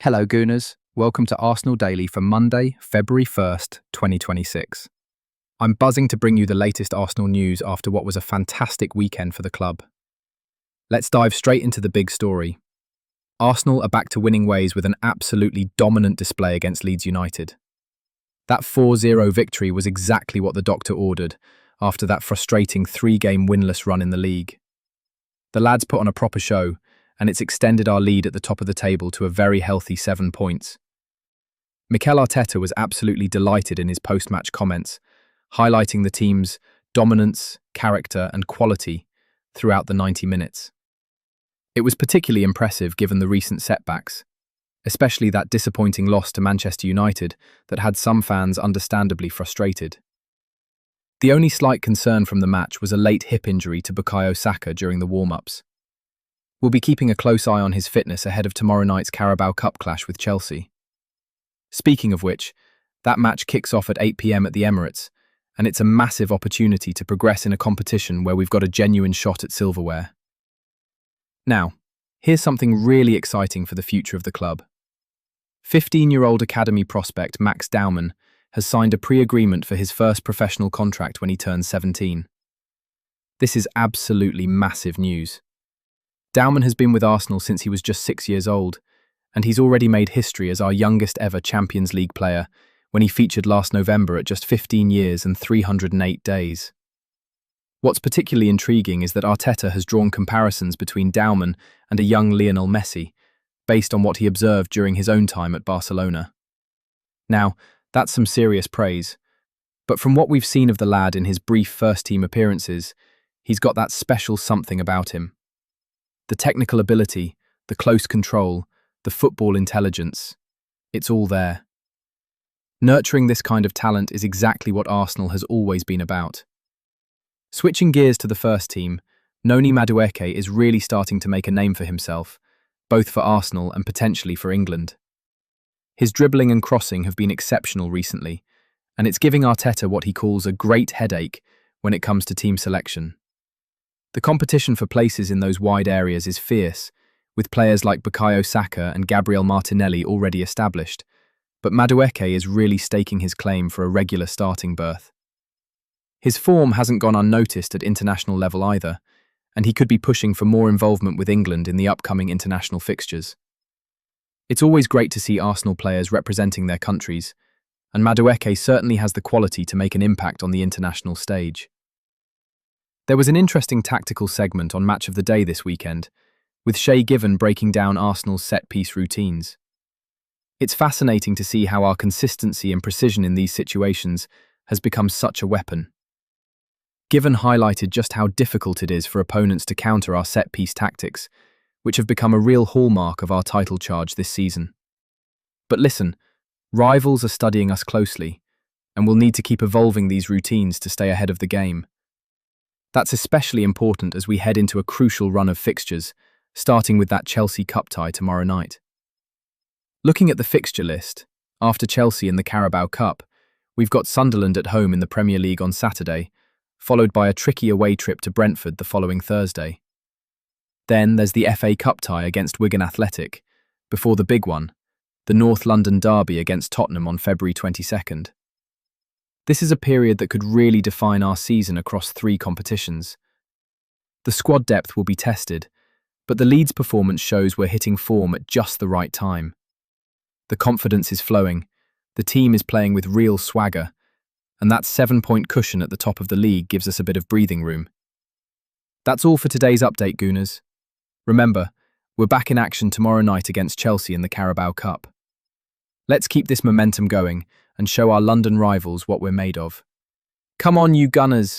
Hello, Gooners. Welcome to Arsenal Daily for Monday, February 1st, 2026. I'm buzzing to bring you the latest Arsenal news after what was a fantastic weekend for the club. Let's dive straight into the big story. Arsenal are back to winning ways with an absolutely dominant display against Leeds United. That 4-0 victory was exactly what the doctor ordered after that frustrating three-game winless run in the league. The lads put on a proper show, and it's extended our lead at the top of the table to a very healthy 7 points. Mikel Arteta was absolutely delighted in his post-match comments, highlighting the team's dominance, character and quality throughout the 90 minutes. It was particularly impressive given the recent setbacks, especially that disappointing loss to Manchester United that had some fans understandably frustrated. The only slight concern from the match was a late hip injury to Bukayo Saka during the warm-ups. We'll be keeping a close eye on his fitness ahead of tomorrow night's Carabao Cup clash with Chelsea. Speaking of which, that match kicks off at 8 p.m. at the Emirates, and it's a massive opportunity to progress in a competition where we've got a genuine shot at silverware. Now, here's something really exciting for the future of the club. 15-year-old academy prospect Max Dowman has signed a pre-agreement for his first professional contract when he turns 17. This is absolutely massive news. Dowman has been with Arsenal since he was just 6 years old, and he's already made history as our youngest ever Champions League player when he featured last November at just 15 years and 308 days. What's particularly intriguing is that Arteta has drawn comparisons between Dowman and a young Lionel Messi, based on what he observed during his own time at Barcelona. Now, that's some serious praise, but from what we've seen of the lad in his brief first-team appearances, he's got that special something about him. The technical ability, the close control, the football intelligence, it's all there. Nurturing this kind of talent is exactly what Arsenal has always been about. Switching gears to the first team, Noni Madueke is really starting to make a name for himself, both for Arsenal and potentially for England. His dribbling and crossing have been exceptional recently, and it's giving Arteta what he calls a great headache when it comes to team selection. The competition for places in those wide areas is fierce, with players like Bukayo Saka and Gabriel Martinelli already established, but Madueke is really staking his claim for a regular starting berth. His form hasn't gone unnoticed at international level either, and he could be pushing for more involvement with England in the upcoming international fixtures. It's always great to see Arsenal players representing their countries, and Madueke certainly has the quality to make an impact on the international stage. There was an interesting tactical segment on Match of the Day this weekend, with Shay Given breaking down Arsenal's set-piece routines. It's fascinating to see how our consistency and precision in these situations has become such a weapon. Given highlighted just how difficult it is for opponents to counter our set-piece tactics, which have become a real hallmark of our title charge this season. But listen, rivals are studying us closely, and we'll need to keep evolving these routines to stay ahead of the game. That's especially important as we head into a crucial run of fixtures, starting with that Chelsea Cup tie tomorrow night. Looking at the fixture list, after Chelsea in the Carabao Cup, we've got Sunderland at home in the Premier League on Saturday, followed by a tricky away trip to Brentford the following Thursday. Then there's the FA Cup tie against Wigan Athletic, before the big one, the North London derby against Tottenham on February 22nd. This is a period that could really define our season across 3 competitions. The squad depth will be tested, but the Leeds performance shows we're hitting form at just the right time. The confidence is flowing, the team is playing with real swagger, and that 7-point cushion at the top of the league gives us a bit of breathing room. That's all for today's update, Gooners. Remember, we're back in action tomorrow night against Chelsea in the Carabao Cup. Let's keep this momentum going and show our London rivals what we're made of. Come on, you Gunners!